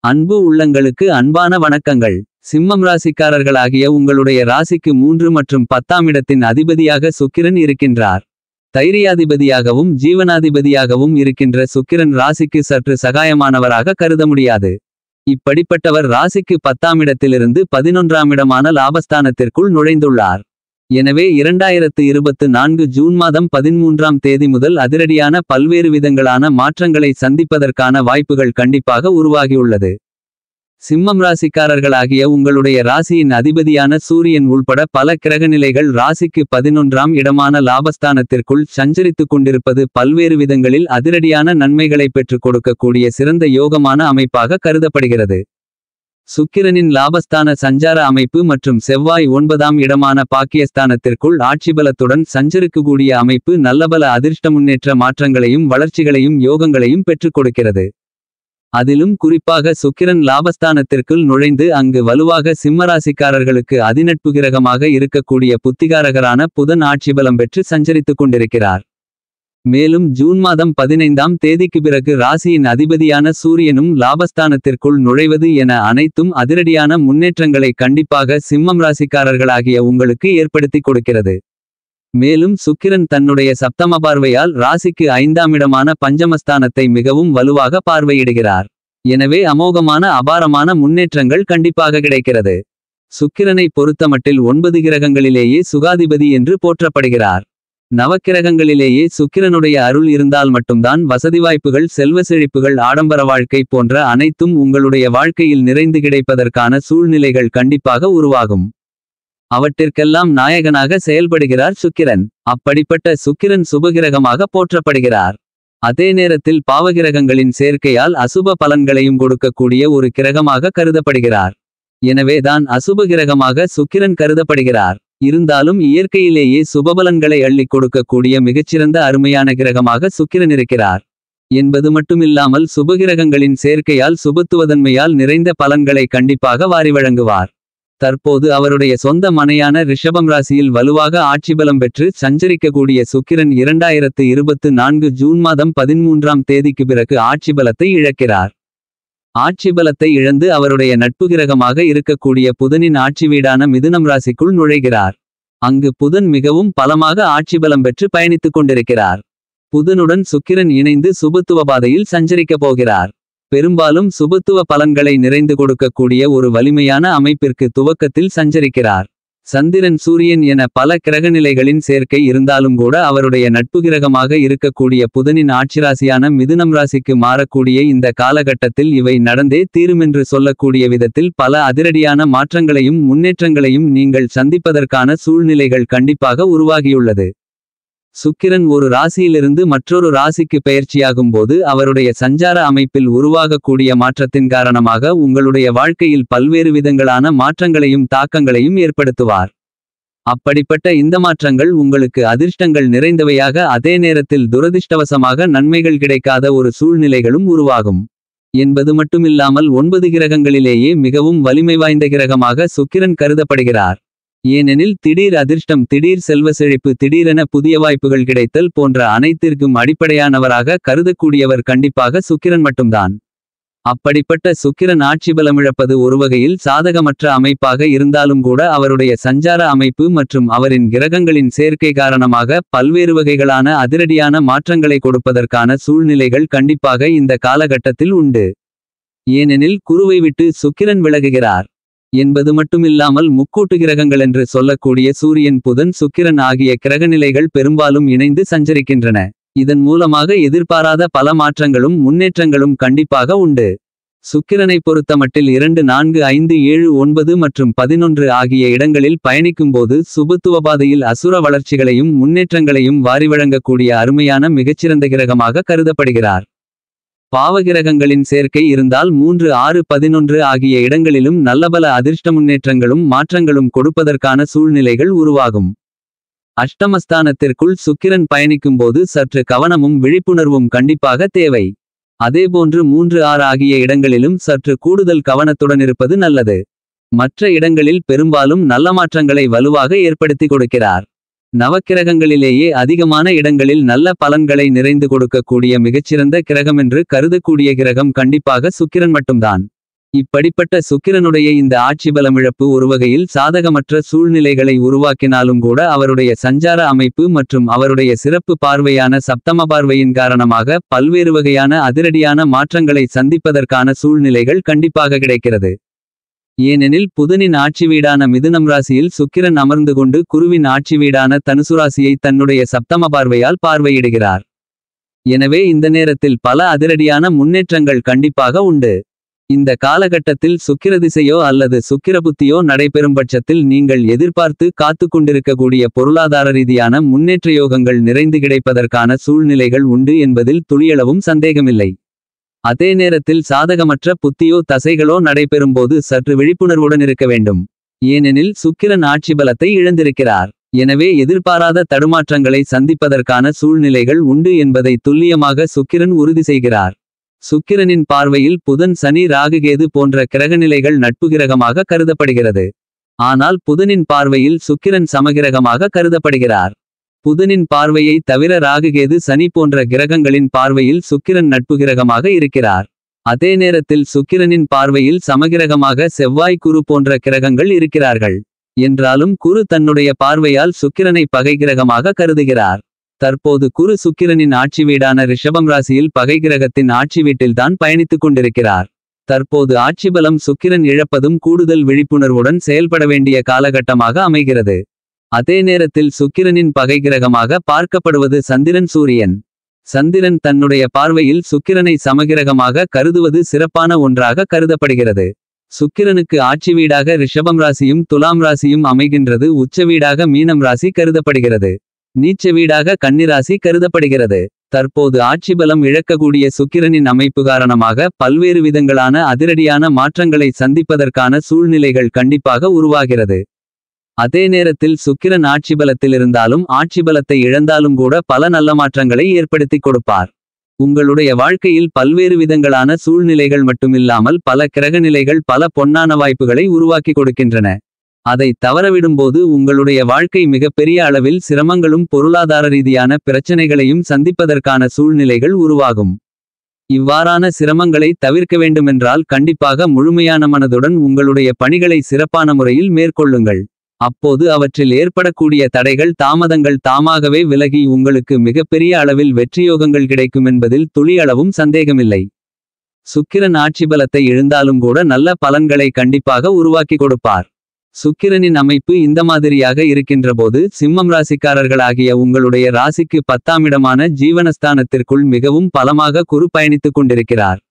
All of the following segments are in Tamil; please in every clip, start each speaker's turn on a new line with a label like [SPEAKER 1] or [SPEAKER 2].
[SPEAKER 1] அன்பு உள்ளங்களுக்கு அன்பான வணக்கங்கள். சிம்மம் ராசிக்காரர்களாகிய உங்களுடைய ராசிக்கு 3 மற்றும் 10ஆம் இடத்தின் அதிபதியாக சுக்கிரன் இருக்கின்றார். தைரியாதிபதியாகவும் ஜீவனாதிபதியாகவும் இருக்கின்ற சுக்கிரன் ராசிக்கு சற்று சகாயமானவராக கருத முடியாது. இப்படிப்பட்டவர் ராசிக்கு 10ஆம் இடத்திலிருந்து 11ஆம் இடமான லாபஸ்தானத்திற்குள் நுழைந்துள்ளார். எனவே 2024 ஜூன் மாதம் 13ஆம் தேதி முதல் அதிரடியான பல்வேறு விதங்களான மாற்றங்களை சந்திப்பதற்கான வாய்ப்புகள் கண்டிப்பாக உருவாகியுள்ளது. சிம்மம் ராசிக்காரர்களாகிய உங்களுடைய ராசியின் அதிபதியான சூரியன் உள்பட பல கிரகநிலைகள் ராசிக்கு 11ஆம் இடமான லாபஸ்தானத்திற்குள் சஞ்சரித்துக் கொண்டிருப்பது பல்வேறு விதங்களில் அதிரடியான நன்மைகளை பெற்றுக் கொடுக்கக்கூடிய சிறந்த யோகமான அமைப்பாக கருதப்படுகிறது. சுக்கிரனின் லாபஸ்தான சஞ்சார அமைப்பு மற்றும் செவ்வாய் 9ஆம் இடமான பாக்கியஸ்தானத்திற்குள் ஆட்சிபலத்துடன் சஞ்சரிக்கக்கூடிய அமைப்பு நல்லபல அதிர்ஷ்ட முன்னேற்ற மாற்றங்களையும் வளர்ச்சிகளையும் யோகங்களையும் பெற்றுக் கொடுக்கிறது. அதிலும் குறிப்பாக சுக்கிரன் லாபஸ்தானத்திற்குள் நுழைந்து அங்கு வலுவாக சிம்மராசிக்காரர்களுக்கு அதிநட்பு கிரகமாக இருக்கக்கூடிய புத்திகாரகரான புதன் ஆட்சிபலம் பெற்று சஞ்சரித்துக் கொண்டிருக்கிறார். மேலும் ஜூன் மாதம் 15ஆம் தேதிக்கு பிறகு ராசியின் அதிபதியான சூரியனும் லாபஸ்தானத்திற்குள் நுழைவது என அனைத்தும் அதிரடியான முன்னேற்றங்களை கண்டிப்பாக சிம்மம் ராசிக்காரர்களாகிய உங்களுக்கு ஏற்படுத்தி கொடுக்கிறது. மேலும் சுக்கிரன் தன்னுடைய சப்தம பார்வையால் ராசிக்கு 5ஆம் இடமான பஞ்சமஸ்தானத்தை மிகவும் வலுவாக பார்வையிடுகிறார். எனவே அமோகமான அபாரமான முன்னேற்றங்கள் கண்டிப்பாக கிடைக்கிறது. சுக்கிரனை பொறுத்தமட்டில் 9 கிரகங்களிலேயே சுகாதிபதி என்று போற்றப்படுகிறார். நவக்கிரகங்களிலேயே சுக்கிரனுடைய அருள் இருந்தால் மட்டும்தான் வசதி வாய்ப்புகள், செல்வ செழிப்புகள், ஆடம்பர வாழ்க்கை போன்ற அனைத்தும் உங்களுடைய வாழ்க்கையில் நிறைந்து கிடைப்பதற்கான சூழ்நிலைகள் கண்டிப்பாக உருவாகும். அவற்றிற்கெல்லாம் நாயகனாக செயல்படுகிறார் சுக்கிரன். அப்படிப்பட்ட சுக்கிரன் சுபகிரகமாக போற்றப்படுகிறார். அதே நேரத்தில் பாவகிரகங்களின் சேர்க்கையால் அசுப பலன்களையும் கொடுக்கக்கூடிய ஒரு கிரகமாக கருதப்படுகிறார். எனவேதான் அசுப கிரகமாக சுக்கிரன் கருதப்படுகிறார். இருந்தாலும் இயற்கையிலேயே சுபபலன்களை அள்ளிக் கொடுக்கக்கூடிய மிகச்சிறந்த அருமையான கிரகமாக சுக்கிரன் இருக்கிறார் என்பது மட்டுமில்லாமல் சுபகிரகங்களின் சேர்க்கையால் சுபத்துவதன்மையால் நிறைந்த பலன்களை கண்டிப்பாக வாரி வழங்குவார். தற்போது அவருடைய சொந்த மனையான ரிஷபம் ராசியில் வலுவாக ஆட்சிபலம் பெற்று சஞ்சரிக்கக்கூடிய சுக்கிரன் 2024 ஜூன் மாதம் 13ஆம் தேதிக்கு பிறகு ஆட்சிபலத்தை இழக்கிறார். ஆட்சிபலத்தை இழந்து அவருடைய நட்பு கிரகமாக இருக்கக்கூடிய புதனின் ஆட்சி வீடான மிதுனம் ராசிக்குள் நுழைகிறார். அங்கு புதன் மிகவும் பலமாக ஆட்சிபலம் பெற்று பயணித்துக் கொண்டிருக்கிறார். புதனுடன் சுக்கிரன் இணைந்து சுபத்துவ பாதையில் சஞ்சரிக்கப் போகிறார். பெரும்பாலும் சுபத்துவ பலன்களை நிறைந்து கொடுக்கக்கூடிய ஒரு வலிமையான அமைப்பிற்கு துவக்கத்தில் சஞ்சரிக்கிறார். சந்திரன், சூரியன் என பல கிரகநிலைகளின் சேர்க்கை இருந்தாலும் கூட அவருடைய நட்பு கிரகமாக இருக்கக்கூடிய புதனின் ஆட்சிராசியான மிதுனம் ராசிக்கு மாறக்கூடிய இந்த காலகட்டத்தில் இவை நடந்தே தீருமென்று சொல்லக்கூடிய விதத்தில் பல அதிரடியான மாற்றங்களையும் முன்னேற்றங்களையும் நீங்கள் சந்திப்பதற்கான சூழ்நிலைகள் கண்டிப்பாக உருவாகியுள்ளது. சுக்கிரன் ஒரு ராசியிலிருந்து மற்றொரு ராசிக்கு பெயர்ச்சியாகும் போது அவருடைய சஞ்சார அமைப்பில் உருவாகக்கூடிய மாற்றத்தின் காரணமாக உங்களுடைய வாழ்க்கையில் பல்வேறு விதங்களான மாற்றங்களையும் தாக்கங்களையும் ஏற்படுத்துவார். அப்படிப்பட்ட இந்த மாற்றங்கள் உங்களுக்கு அதிர்ஷ்டங்கள் நிறைந்தவையாக, அதே நேரத்தில் துரதிர்ஷ்டவசமாக நன்மைகள் கிடைக்காத ஒரு சூழ்நிலைகளும் உருவாகும் என்பது மட்டுமில்லாமல் 9 கிரகங்களிலேயே மிகவும் வலிமை வாய்ந்த கிரகமாக சுக்கிரன் கருதப்படுகிறார். ஏனெனில் திடீர் அதிர்ஷ்டம், திடீர் செல்வ செழிப்பு, திடீரென புதிய வாய்ப்புகள் கிடைத்தல் போன்ற அனைத்திற்கும் அடிப்படையானவராக கருதக்கூடியவர் கண்டிப்பாக சுக்கிரன் மட்டும்தான். அப்படிப்பட்ட சுக்கிரன் ஆட்சிபலமிழப்பது ஒருவகையில் சாதகமற்ற அமைப்பாக இருந்தாலும் கூட அவருடைய சஞ்சார அமைப்பு மற்றும் அவரின் கிரகங்களின் சேர்க்கை காரணமாக பல்வேறு வகைகளான அதிரடியான மாற்றங்களை கொடுப்பதற்கான சூழ்நிலைகள் கண்டிப்பாக இந்த காலகட்டத்தில் உண்டு. ஏனெனில் குருவை விட்டு சுக்கிரன் விலகுகிறார் என்பது மட்டுமில்லாமல் முக்கூட்டு கிரகங்களென்று சொல்லக்கூடிய சூரியன், புதன், சுக்கிரன் ஆகிய கிரகநிலைகள் பெரும்பாலும் இணைந்து சஞ்சரிக்கின்றன. இதன் மூலமாக எதிர்பாராத பல மாற்றங்களும் முன்னேற்றங்களும் கண்டிப்பாக உண்டு. சுக்கிரனை பொறுத்தமட்டில் 2, 4, 5, 7, 9 மற்றும் 11 ஆகிய இடங்களில் பயணிக்கும்போது சுபத்துவ பாதையில் அசுர வளர்ச்சிகளையும் முன்னேற்றங்களையும் வாரி வழங்கக்கூடிய அருமையான மிகச்சிறந்த கிரகமாக கருதப்படுகிறார். பாவகிரகங்களின் சேர்க்கை இருந்தால் 3, 6, 11 ஆகிய இடங்களிலும் நல்லபல அதிர்ஷ்ட முன்னேற்றங்களும் மாற்றங்களும் கொடுப்பதற்கான சூழ்நிலைகள் உருவாகும். அஷ்டமஸ்தானத்திற்குள் சுக்கிரன் பயணிக்கும்போது சற்று கவனமும் விழிப்புணர்வும் கண்டிப்பாக தேவை. அதேபோன்று 3, 6 ஆகிய இடங்களிலும் சற்று கூடுதல் கவனத்துடன் இருப்பது நல்லது. மற்ற இடங்களில் பெரும்பாலும் நல்ல மாற்றங்களை வலுவாக ஏற்படுத்தி கொடுக்கிறார். நவக்கிரகங்களிலேயே அதிகமான இடங்களில் நல்ல பலன்களை நிறைந்து கொடுக்கக்கூடிய மிகச்சிறந்த கிரகமென்று கருதக்கூடிய கிரகம் கண்டிப்பாக சுக்கிரன் மட்டும்தான். இப்படிப்பட்ட சுக்கிரனுடைய இந்த ஆட்சி பலமிழப்பு ஒருவகையில் சாதகமற்ற சூழ்நிலைகளை உருவாக்கினாலும் கூட அவருடைய சஞ்சார அமைப்பு மற்றும் அவருடைய சிறப்பு பார்வையான சப்தம பார்வையின் காரணமாக பல்வேறு வகையான அதிரடியான மாற்றங்களை சந்திப்பதற்கான சூழ்நிலைகள் கண்டிப்பாக கிடைக்கிறது. ஏனெனில் புதனின் ஆட்சி வீடான மிதுனம் ராசியில் சுக்கிரன் அமர்ந்து கொண்டு குருவின் ஆட்சி வீடான தனுசு ராசியை தன்னுடைய சப்தம பார்வையால் பார்வையிடுகிறார். எனவே இந்த நேரத்தில் பல அதிரடியான முன்னேற்றங்கள் கண்டிப்பாக உண்டு. இந்த காலகட்டத்தில் சுக்கிரதிசையோ அல்லது சுக்கிரபுத்தியோ நடைபெறும்பட்சத்தில் நீங்கள் எதிர்பார்த்து காத்து கொண்டிருக்கக்கூடிய பொருளாதார ரீதியான முன்னேற்ற யோகங்கள் நிறைந்து கிடைப்பதற்கான சூழ்நிலைகள் உண்டு என்பதில் துளியளவும் சந்தேகமில்லை. அதே நேரத்தில் சாதகமற்ற புத்தியோ தசைகளோ நடைபெறும்போது சற்று விழிப்புணர்வுடன் இருக்க வேண்டும். ஏனெனில் சுக்கிரன் ஆட்சி பலத்தை இழந்திருக்கிறார். எனவே எதிர்பாராத தடுமாற்றங்களை சந்திப்பதற்கான சூழ்நிலைகள் உண்டு என்பதை துல்லியமாக சுக்கிரன் உறுதி செய்கிறார். சுக்கிரனின் பார்வையில் புதன் சனி ராகுகேது போன்ற கிரகநிலைகள் நட்பு கிரகமாக கருதப்படுகிறது. ஆனால் புதனின் பார்வையில் சுக்கிரன் சமகிரகமாக கருதப்படுகிறார். புதனின் பார்வையை தவிர ராகுகேது சனி போன்ற கிரகங்களின் பார்வையில் சுக்கிரன் நட்பு கிரகமாக இருக்கிறார். அதே நேரத்தில் சுக்கிரனின் பார்வையில் சமகிரகமாக செவ்வாய் குரு போன்ற கிரகங்கள் இருக்கிறார்கள். என்றாலும் குரு தன்னுடைய பார்வையால் சுக்கிரனை பகை கிரகமாக கருதுகிறார். தற்போது குரு சுக்கிரனின் ஆட்சி வீடான ரிஷபம் ராசியில் பகை கிரகத்தின் ஆட்சி வீட்டில்தான் பயணித்துக் கொண்டிருக்கிறார். தற்போது ஆட்சி பலம் சுக்கிரன் இழப்பதும் கூடுதல் விழிப்புணர்வுடன் செயல்பட வேண்டிய காலகட்டமாக அமைகிறது. அதே நேரத்தில் சுக்கிரனின் பகை கிரகமாக பார்க்கப்படுவது சந்திரன் சூரியன். சந்திரன் தன்னுடைய பார்வையில் சுக்கிரனை சமகிரகமாக கருதுவது சிறப்பான ஒன்றாக கருதப்படுகிறது. சுக்கிரனுக்கு ஆட்சி வீடாக ரிஷபம் ராசியும் துலாம் ராசியும் அமைகின்றது. உச்ச வீடாக மீனம் ராசி கருதப்படுகிறது. நீச்ச வீடாக கன்னிராசி கருதப்படுகிறது. தற்போது ஆட்சி பலம் இழக்கக்கூடிய சுக்கிரனின் அமைப்பு காரணமாக பல்வேறு விதங்களான அதிரடியான மாற்றங்களை சந்திப்பதற்கான சூழ்நிலைகள் கண்டிப்பாக உருவாகிறது. அதே நேரத்தில் சுக்கிரன் ஆட்சி பலத்தில் இருந்தாலும் ஆட்சி பலத்தை இழந்தாலும் கூட பல நல்ல மாற்றங்களை ஏற்படுத்தி கொடுப்பார். உங்களுடைய வாழ்க்கையில் பல்வேறு விதங்களான சூழ்நிலைகள் மட்டுமில்லாமல் பல கிரகநிலைகள் பல பொன்னான வாய்ப்புகளை உருவாக்கி கொடுக்கின்றன. அதை தவறவிடும்போது உங்களுடைய வாழ்க்கை மிகப்பெரிய அளவில் சிரமங்களும் பொருளாதார ரீதியான பிரச்சனைகளையும் சந்திப்பதற்கான சூழ்நிலைகள் உருவாகும். இவ்வாறான சிரமங்களை தவிர்க்க வேண்டுமென்றால் கண்டிப்பாக முழுமையான மனதுடன் உங்களுடைய பணிகளை சிறப்பான முறையில் மேற்கொள்ளுங்கள். அப்போது அவற்றில் ஏற்படக்கூடிய தடைகள் தாமதங்கள் தாமாகவே விலகி உங்களுக்கு மிகப்பெரிய அளவில் வெற்றியோகங்கள் கிடைக்கும் என்பதில் துளியளவும் சந்தேகமில்லை. சுக்கிரன் ஆட்சி பலத்தை இழந்தாலும் கூட நல்ல பலன்களை கண்டிப்பாக உருவாக்கி கொடுப்பார். சுக்கிரனின் அமைப்பு இந்த மாதிரியாக இருக்கின்றபோது சிம்மம் ராசிக்காரர்களாகிய உங்களுடைய ராசிக்கு 10ஆம் இடமான ஜீவனஸ்தானத்திற்குள் மிகவும் பலமாக குரு பயணித்துக் கொண்டிருக்கிறார்.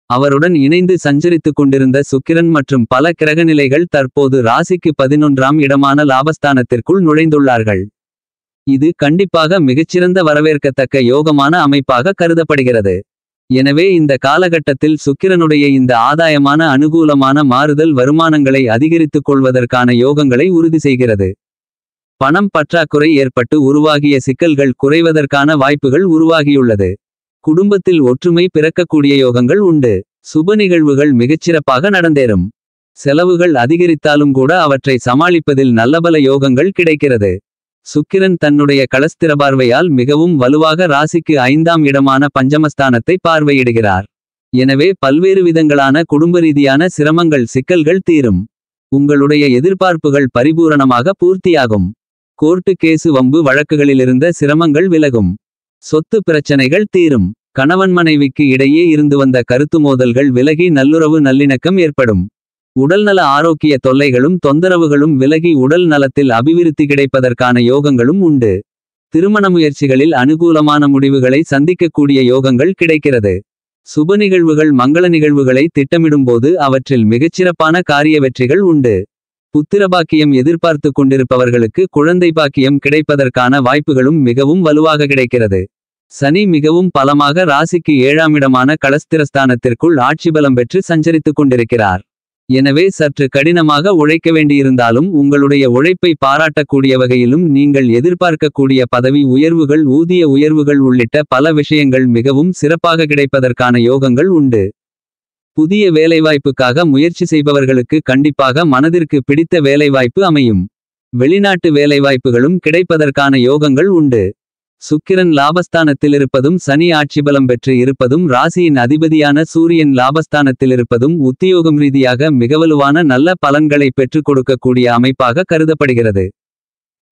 [SPEAKER 1] அவருடன் இணைந்து சஞ்சரித்துக் கொண்டிருந்த சுக்கிரன் மற்றும் பல கிரகநிலைகள் தற்போது ராசிக்கு 11ஆம் இடமான லாபஸ்தானத்திற்குள் நுழைந்துள்ளார்கள். இது கண்டிப்பாக மிகச்சிறந்த வரவேற்கத்தக்க யோகமான அமைப்பாக கருதப்படுகிறது. எனவே இந்த காலகட்டத்தில் சுக்கிரனுடைய இந்த ஆதாயமான அனுகூலமான மாறுதல் வருமானங்களை அதிகரித்துக் கொள்வதற்கான யோகங்களை உறுதி செய்கிறது. பணம் பற்றாக்குறை ஏற்பட்டு உருவாகிய சிக்கல்கள் குறைவதற்கான வாய்ப்புகள் உருவாகியுள்ளது. குடும்பத்தில் ஒற்றுமை பிறக்கக்கூடிய யோகங்கள் உண்டு. சுப நிகழ்வுகள் மிகச்சிறப்பாக நடந்தேறும். செலவுகள் அதிகரித்தாலும் கூட அவற்றை சமாளிப்பதில் நல்லபல யோகங்கள் கிடைக்கிறது. சுக்கிரன் தன்னுடைய களஸ்திர பார்வையால் மிகவும் வலுவாக ராசிக்கு 5ஆம் இடமான பஞ்சமஸ்தானத்தை பார்வையிடுகிறார். எனவே பல்வேறு விதங்களான குடும்ப ரீதியான சிரமங்கள் சிக்கல்கள் தீரும். உங்களுடைய எதிர்பார்ப்புகள் பரிபூரணமாக பூர்த்தியாகும். கோர்ட்டு கேசு வம்பு வழக்குகளிலிருந்த சிரமங்கள் விலகும். சொத்து பிரச்சனைகள் தீரும். கணவன் மனைவிக்கு இடையே இருந்து வந்த கருத்து மோதல்கள் விலகி நல்லுறவு நல்லிணக்கம் ஏற்படும். உடல்நல ஆரோக்கிய தொல்லைகளும் தொந்தரவுகளும் விலகி உடல் நலத்தில் அபிவிருத்தி கிடைப்பதற்கான யோகங்களும் உண்டு. திருமண முயற்சிகளில் அனுகூலமான முடிவுகளை சந்திக்கக்கூடிய யோகங்கள் கிடைக்கிறது. சுப நிகழ்வுகள் மங்கள நிகழ்வுகளை திட்டமிடும்போது அவற்றில் மிகச்சிறப்பான காரிய வெற்றிகள் உண்டு. புத்திரபாக்கியம் எதிர்பார்த்து கொண்டிருப்பவர்களுக்கு குழந்தை பாக்கியம் கிடைப்பதற்கான வாய்ப்புகளும் மிகவும் வலுவாக கிடைக்கிறது. சனி மிகவும் பலமாக ராசிக்கு 7ஆம் இடமான களஸ்திரஸ்தானத்திற்குள் ஆட்சி பலம் பெற்று சஞ்சரித்துக் கொண்டிருக்கிறார். எனவே சற்று கடினமாக உழைக்க வேண்டியிருந்தாலும் உங்களுடைய உழைப்பை பாராட்டக்கூடிய வகையிலும் நீங்கள் எதிர்பார்க்கக்கூடிய பதவி உயர்வுகள் ஊதிய உயர்வுகள் உள்ளிட்ட பல விஷயங்கள் மிகவும் சிறப்பாக கிடைப்பதற்கான யோகங்கள் உண்டு. புதிய வேலைவாய்ப்புக்காக முயற்சி செய்பவர்களுக்கு கண்டிப்பாக மனதிற்கு பிடித்த வேலைவாய்ப்பு அமையும். வெளிநாட்டு வேலைவாய்ப்புகளும் கிடைப்பதற்கான யோகங்கள் உண்டு. சுக்கிரன் லாபஸ்தானத்தில் இருப்பதும் சனி ஆட்சிபலம் பெற்று இருப்பதும் ராசியின் அதிபதியான சூரியன் லாபஸ்தானத்தில் இருப்பதும் உத்தியோகம் ரீதியாக மிகவலுவான நல்ல பலன்களை பெற்றுக் கொடுக்கக்கூடிய அமைப்பாக கருதப்படுகிறது.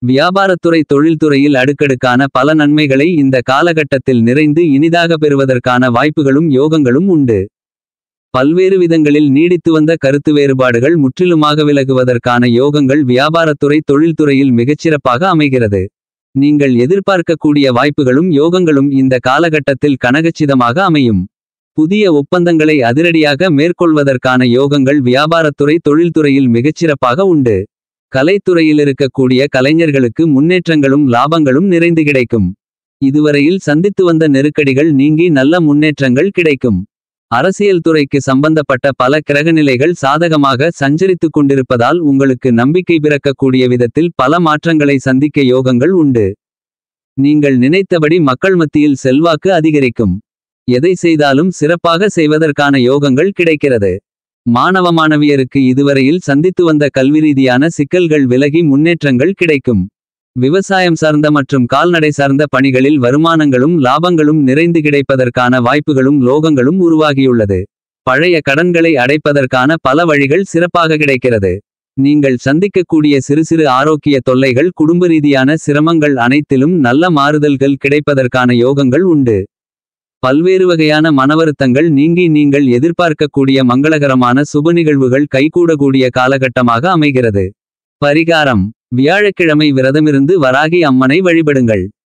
[SPEAKER 1] வியாபாரத்துறை தொழில்துறையில் அடுக்கடுக்கான பல நன்மைகளை இந்த காலகட்டத்தில் நிறைந்து இனிதாக பெறுவதற்கான வாய்ப்புகளும் யோகங்களும் உண்டு. பல்வேறு விதங்களில் நீடித்து வந்த கருத்து வேறுபாடுகள் முற்றிலுமாக விலகுவதற்கான யோகங்கள் வியாபாரத்துறை தொழில்துறையில் மிகச்சிறப்பாக அமைகிறது. நீங்கள் எதிர்பார்க்கக்கூடிய வாய்ப்புகளும் யோகங்களும் இந்த காலகட்டத்தில் கனகச்சிதமாக அமையும். புதிய ஒப்பந்தங்களை அதிரடியாக மேற்கொள்வதற்கான யோகங்கள் வியாபாரத்துறை தொழில்துறையில் மிகச்சிறப்பாக உண்டு. கலைத்துறையில் இருக்கக்கூடிய கலைஞர்களுக்கு முன்னேற்றங்களும் லாபங்களும் நிறைந்து கிடைக்கும். இதுவரையில் சந்தித்து வந்த நெருக்கடிகள் நீங்கி நல்ல முன்னேற்றங்கள் கிடைக்கும். அரசியல் துறைக்கு சம்பந்தப்பட்ட பல கிரகநிலைகள் சாதகமாக சஞ்சரித்துக் கொண்டிருப்பதால் உங்களுக்கு நம்பிக்கை பிறக்கக்கூடிய விதத்தில் பல மாற்றங்களை சந்திக்க யோகங்கள் உண்டு. நீங்கள் நினைத்தபடி மக்கள் மத்தியில் செல்வாக்கு அதிகரிக்கும். எதை செய்தாலும் சிறப்பாக செய்வதற்கான யோகங்கள் கிடைக்கிறது. மாணவ மாணவியருக்கு இதுவரையில் சந்தித்து வந்த கல்விரீதியான சிக்கல்கள் விலகி முன்னேற்றங்கள் கிடைக்கும். விவசாயம் சார்ந்த மற்றும் கால்நடை சார்ந்த பணிகளில் வருமானங்களும் லாபங்களும் நிறைந்து கிடைப்பதற்கான வாய்ப்புகளும் லோகங்களும் உருவாகியுள்ளது. பழைய கடன்களை அடைப்பதற்கான பல வழிகள் சிறப்பாக கிடைக்கிறது. நீங்கள் சந்திக்கக்கூடிய சிறு சிறு ஆரோக்கிய தொல்லைகள் குடும்ப ரீதியான சிரமங்கள் அனைத்திலும் நல்ல மாறுதல்கள் கிடைப்பதற்கான யோகங்கள் உண்டு. பல்வேறு வகையான மனவருத்தங்கள் நீங்கி நீங்கள் எதிர்பார்க்கக்கூடிய மங்களகரமான சுப நிகழ்வுகள் கைகூடக்கூடிய காலகட்டமாக அமைகிறது. பரிகாரம்: வியாழக்கிழமை விரதமிருந்து வராகி அம்மனை வழிபடுங்கள்.